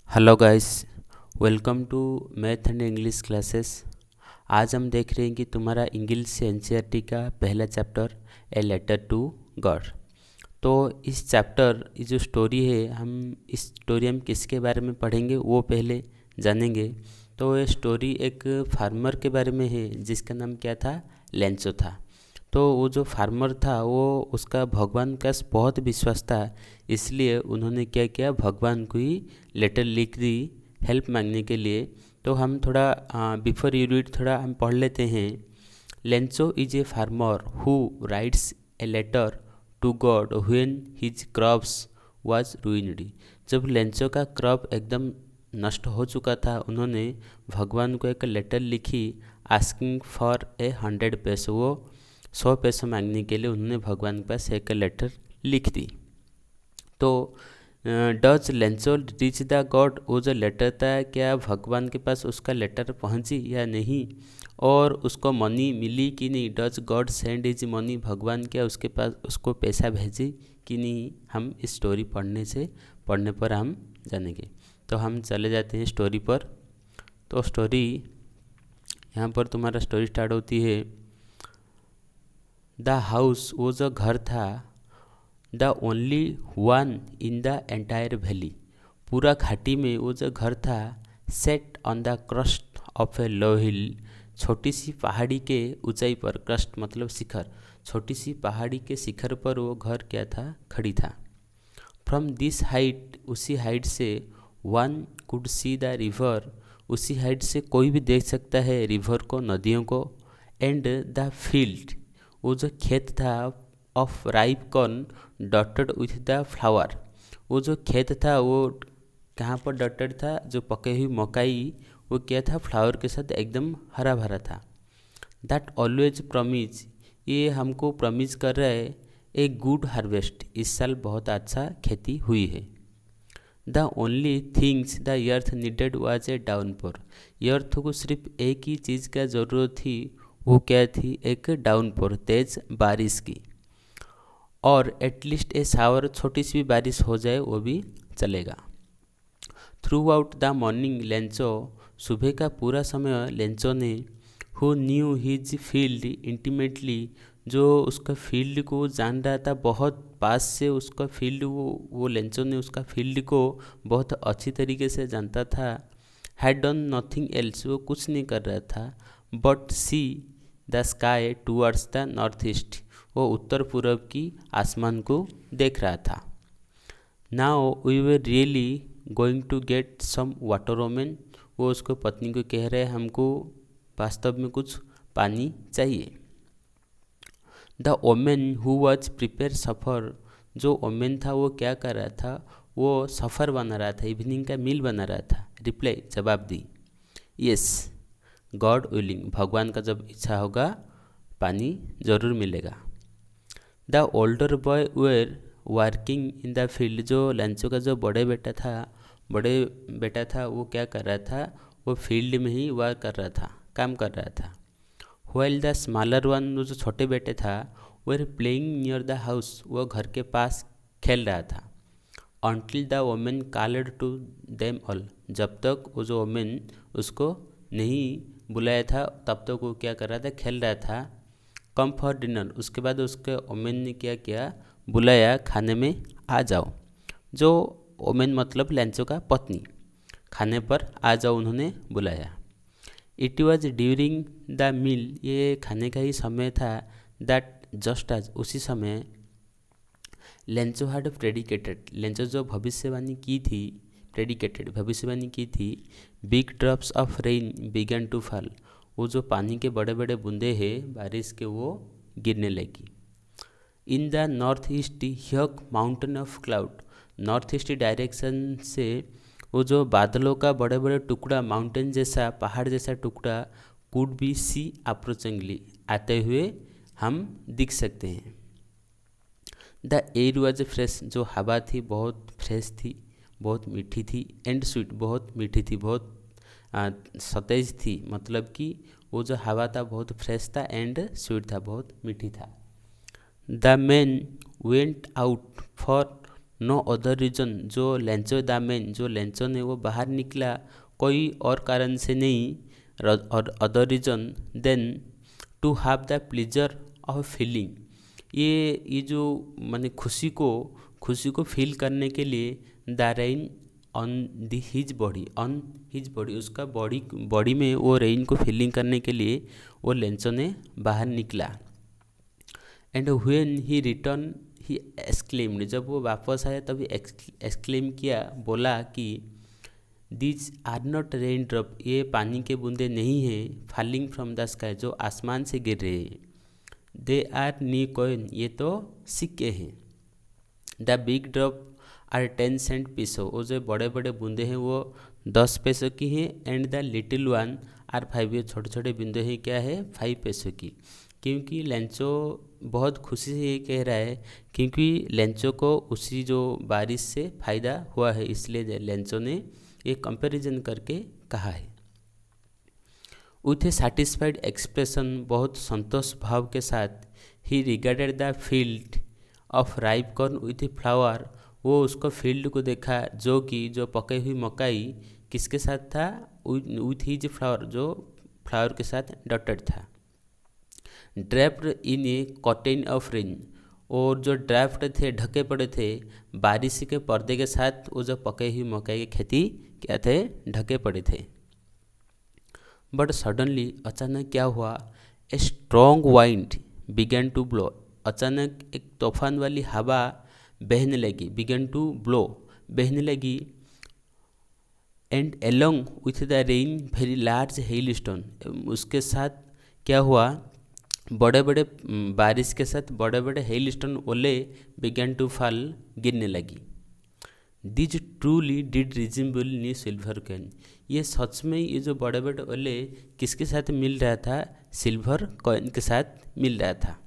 Hello guys, welcome to math and English classes. आज हम देख रहे हैं कि तुम्हारा इंग्लिश एनसीईआरटी का पहला chapter a letter to God. तो इस चैप्टर की जो स्टोरी है, हम इस स्टोरी हम किसके बारे में पढ़ेंगे वो पहले जानेंगे। तो ये स्टोरी एक फार्मर के बारे में है जिसका नाम क्या था, लेंचो था। तो वो जो फार्मर था वो उसका भगवान का बहुत विश्वास था, इसलिए उन्होंने क्या किया, भगवान को ही लेटर लिख दी हेल्प मांगने के लिए। तो हम थोड़ा बिफोर यू रीड थोड़ा हम पढ़ लेते हैं। Lencho is a farmer who writes a letter to God when his crops was ruined. जब लेंचो का क्रॉप एकदम नष्ट हो चुका था, उन्होंने भगवान को एक लेटर लिखी आस्किंग फॉर 100 पैसे। वो 100 पैसे मांगने के लिए उन्होंने भगवान के पास एक लेटर लिख दी। तो does Lencho reach the God, वो जो लेटर था क्या भगवान के पास उसका लेटर पहुंची या नहीं, और उसको मनी मिली कि नहीं। Does God send is money, भगवान क्या उसके पास उसको पैसा भेजी कि नहीं, हम इस स्टोरी पढ़ने पर हम जानेंगे। तो हम चले जाते हैं स्टोरी पर। तो स्टोरी यहाँ पर तुम्हारा स्टोरी स्टार्ट होती है। द हाउस, वो जो घर था, the only one in the entire valley, पूरा घाटी में वो जो घर था, set on the crest of a low hill, छोटी सी पहाड़ी के ऊंचाई पर। क्रस्ट मतलब शिखर, छोटी सी पहाड़ी के शिखर पर वो घर क्या था, खड़ी था। फ्रॉम दिस हाइट, उसी हाइट से, one could see the river, उसी हाइट से कोई भी देख सकता है रिवर को, नदियों को। एंड द फील्ड, वो जो खेत था, of ripe corn dotted with the flower, वो जो खेत था वो कहाँ पर डॉटेड था, जो पके हुई मकाई वो क्या था, फ्लावर के साथ एकदम हरा भरा था। दैट ऑलवेज प्रॉमिस, ये हमको प्रॉमिस कर रहा है ए गुड हार्वेस्ट, इस साल बहुत अच्छा खेती हुई है। The only things the earth needed was a downpour, earth को सिर्फ एक ही चीज़ का ज़रूरत थी, वो क्या थी, एक डाउनपोर, तेज बारिश की। और एटलीस्ट ए शावर, छोटी सी भी बारिश हो जाए वो भी चलेगा। Through out the morning Lencho, सुबह का पूरा समय लेंचो ने, who knew his field intimately, जो उसका फील्ड को जान रहा था बहुत पास से, उसका फील्ड वो लेंचो ने उसका फील्ड को बहुत अच्छी तरीके से जानता था। हैड डन नथिंग एल्स, वो कुछ नहीं कर रहा था, but see the sky towards the north east, वो उत्तर पूर्व की आसमान को देख रहा था। Now we were really going to get some water woman, वो उसको पत्नी को कह रहे, हमको वास्तव में कुछ पानी चाहिए। The woman who was prepare supper, जो ओमेन था वो क्या कर रहा था, वो सफ़र बना रहा था, इवनिंग का मील बना रहा था। रिप्लाई, जवाब दी, यस गॉड विलिंग, भगवान का जब इच्छा होगा पानी ज़रूर मिलेगा। The older boy were working in the field, जो लेंचो का जो बड़े बेटा था वो क्या कर रहा था, वो फील्ड में ही वर्क कर रहा था, काम कर रहा था। व्हाइल द स्मॉलर वन, जो छोटे बेटे था, were playing near the house, वो घर के पास खेल रहा था। Until the women called to them all, जब तक वो जो वोमेन उसको नहीं बुलाया था तब तक वो क्या कर रहा था, खेल रहा था। कम फॉर डिनर, उसके बाद उसके वोमेन ने क्या किया, बुलाया, खाने में आ जाओ। जो वोमेन मतलब लेंचो का पत्नी, खाने पर आ जाओ उन्होंने बुलाया। It was during the meal, ये खाने का ही समय था। दैट जस्ट आज, उसी समय लेंचो हैड प्रेडिकेटेड, लेंचो जो भविष्यवाणी की थी, प्रेडिकेटेड भविष्यवाणी की थी, big drops of rain began to fall, वो जो पानी के बड़े बड़े बूंदे हैं बारिश के वो गिरने लगी। In the north east huge mountain of cloud, north east direction से वो जो बादलों का बड़े बड़े टुकड़ा, माउंटेन जैसा, पहाड़ जैसा टुकड़ा, कुड बी सी अप्रोचिंगली, आते हुए हम दिख सकते हैं। द एयर वॉज फ्रेश, जो हवा थी बहुत फ्रेश थी, बहुत मीठी थी। एंड स्वीट, बहुत मीठी थी, बहुत सतेज थी, मतलब कि वो जो हवा था बहुत फ्रेश था, एंड स्वीट था, बहुत मीठी था। The man went out for no other reason, जो लेंचो द मैन, जो लेंचो ने वो बाहर निकला कोई और कारण से नहीं, और other reason than to have the pleasure of feeling, ये जो माने खुशी को फील करने के लिए the rain on the his body, उसका बॉडी में वो रेन को फीलिंग करने के लिए वो लेंचो ने बाहर निकला। And when he return he exclaimed, जब वो वापस आया तभी एक्सक्लेम किया, बोला कि this are not rain drop, ये पानी के बूंदे नहीं हैं, फॉलिंग फ्रॉम द स्काई, जो आसमान से गिर रहे हैं, दे आर न्यू कॉइन, ये तो सिक्के हैं, the big drop are 10 cent pieces, वो जो बड़े बड़े बूंदे हैं वो 10 पैसों की हैं, and the little one are 5, ये छोटे छोटे बूंदे हैं क्या है 5 पैसों की। क्योंकि लेंचो बहुत खुशी से ये कह रहा है क्योंकि लेंचो को उसी जो बारिश से फ़ायदा हुआ है, इसलिए लेंचो ने ये कंपैरिजन करके कहा है। विथ ए सैटिस्फाइड एक्सप्रेशन, बहुत संतोष भाव के साथ, ही regarded the field of ripe corn with a flower, वो उसको फील्ड को देखा जो पकी हुई मकाई किसके साथ था, विथ हिज फ्लावर, जो फ्लावर के साथ डॉटेड था। Draped in a curtain of rain, और जो ड्राफ्ट थे ढके पड़े थे बारिश के पर्दे के साथ, वो जो पकी हुई मकाई की खेती क्या थे ढके पड़े थे। बट सडनली, अचानक क्या हुआ, a strong wind began to blow, अचानक एक तूफान वाली हवा बहने लगी, बिगन टू ब्लो बहने लगी, and along with the rain very large hello stone, उसके साथ क्या हुआ, बड़े बड़े बारिश के साथ बड़े बड़े हेल स्टोन ओले बिगन टू फॉल, गिरने लगी। These truly did resemble new silver coin, ये सच में ये जो बड़े बड़े ओले किसके साथ मिल रहा था, सिल्वर कॉइन के साथ मिल रहा था।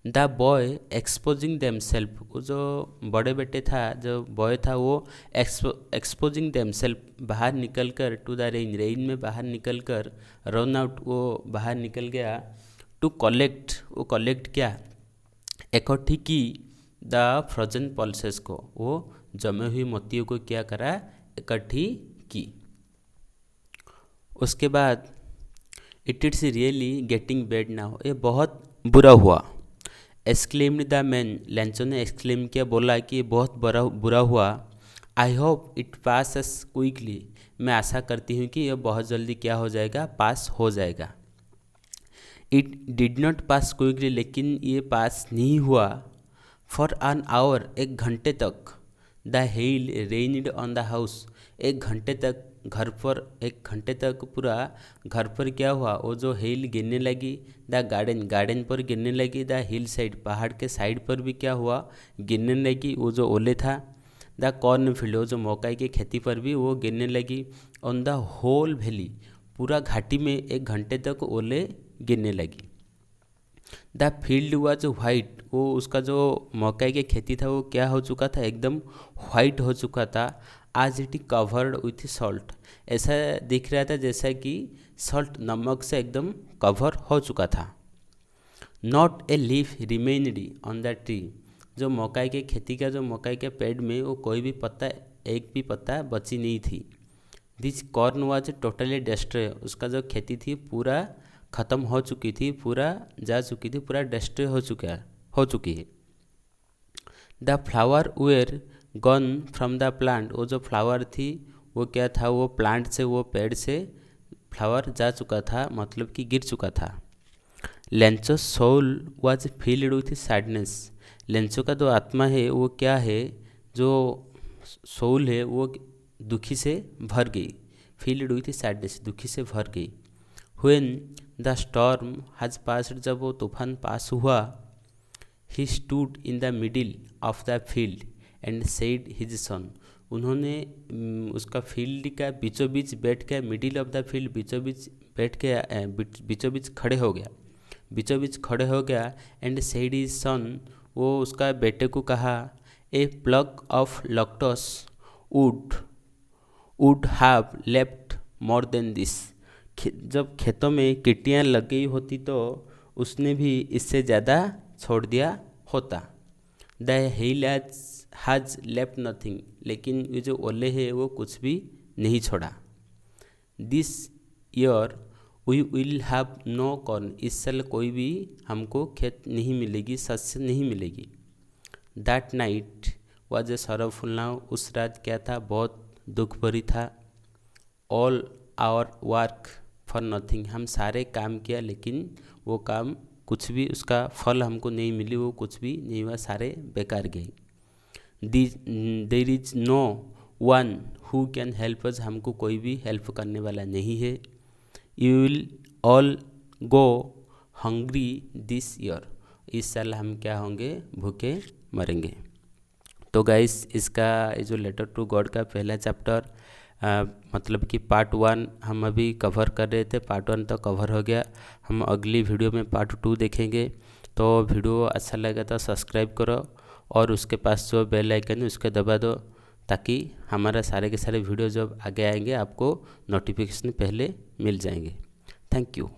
द बॉय एक्सपोजिंग देमसेल्फ, वो जो बड़े बेटे था, जो बॉय था वो एक्सपोजिंग देमसेल्फ, बाहर निकल कर, टू द रेन, रेन में बाहर निकल कर, रन आउट, वो बाहर निकल गया, टू कलेक्ट, वो कलेक्ट क्या, इकट्ठी की, द फ्रोजन पल्सेस को, वो जमे हुई मोतियों को क्या करा, इकट्ठी की। उसके बाद it it's really getting bad now, ये बहुत बुरा हुआ। एक्सक्लेम्ड द मैन, लेंचो ने एक्सक्लेम किया, बोला कि बहुत बुरा हुआ। I hope it pass quickly, मैं आशा करती हूँ कि यह बहुत जल्दी क्या हो जाएगा, पास हो जाएगा। It did not pass quickly, लेकिन ये पास नहीं हुआ। फॉर एन आवर, एक घंटे तक, the hell rained on the house, एक घंटे तक घर पर, एक घंटे तक पूरा घर पर क्या हुआ, वो जो हेल गिरने लगी, द गार्डन पर गिरने लगी, द हिल साइड, पहाड़ के साइड पर भी क्या हुआ, गिरने लगी, वो जो ओले था। द कॉर्न फील्ड, वो जो मकई की खेती पर भी वो गिरने लगी। ऑन द होल वैली, पूरा घाटी में एक घंटे तक ओले गिरने लगी। द फील्ड वाज वाइट, वो उसका जो मकई की खेती था वो क्या हो चुका था, एकदम वाइट हो चुका था। आज इट कवर्ड विथ सॉल्ट, ऐसा दिख रहा था जैसा कि सॉल्ट, नमक से एकदम कवर हो चुका था। Not a leaf remained on the tree, जो मकई के खेती का जो मकई के पेड़ में वो कोई भी पत्ता, एक भी पत्ता बची नहीं थी। This corn was totally destroy, उसका जो खेती थी पूरा ख़त्म हो चुकी थी, पूरा जा चुकी थी, पूरा डिस्ट्रॉय हो चुकी है। The flower were gone from the plant, वो जो फ्लावर थी वो क्या था, वो प्लांट से, वो पेड़ से फ्लावर जा चुका था, मतलब कि गिर चुका था। Lencho soul was filled with sadness, Lencho का जो आत्मा है वो क्या है, जो सोल है वो दुखी से भर गई, फील्ड विथ सैडनेस, दुखी से भर गई। When the storm has passed, जब वो तूफान पास हुआ, he stood in the middle of the field and said his son, उन्होंने उसका फील्ड का बीचों बीच बैठ के, मिडिल ऑफ द फील्ड बीचों बीच बैठ के, बीचों बीच खड़े हो गया, एंड सेड हिज सन, वो उसका बेटे को कहा, a plague of locusts would have left more than this, जब खेतों में कीटियाँ लग गई होती तो उसने भी इससे ज़्यादा छोड़ दिया होता। द हैज़ लेफ्ट नथिंग, लेकिन ये जो ओले है वो कुछ भी नहीं छोड़ा। This year we will have no corn, इस साल कोई भी हमको खेत नहीं मिलेगी, शस्य नहीं मिलेगी। That night was a sorrowful now, उस रात क्या था, बहुत दुख भरी था। All our work for nothing, हम सारे काम किया लेकिन वो काम कुछ भी उसका फल हमको नहीं मिली, वो कुछ भी नहीं हुआ, सारे बेकार गए। There is no one who can help us, हमको कोई भी हेल्प करने वाला नहीं है। You will all go hungry this year, इस साल हम क्या होंगे, भूखे मरेंगे। तो गाइस इसका ये जो लेटर टू गॉड का पहला चैप्टर मतलब कि पार्ट 1 हम अभी कवर कर रहे थे, पार्ट 1 तो कवर हो गया। हम अगली वीडियो में पार्ट 2 देखेंगे। तो वीडियो अच्छा लगा तो सब्सक्राइब करो और उसके पास जो बेल आइकन है उसके दबा दो, ताकि हमारा सारे के सारे वीडियो जब आगे आएंगे आपको नोटिफिकेशन पहले मिल जाएंगे। Thank you.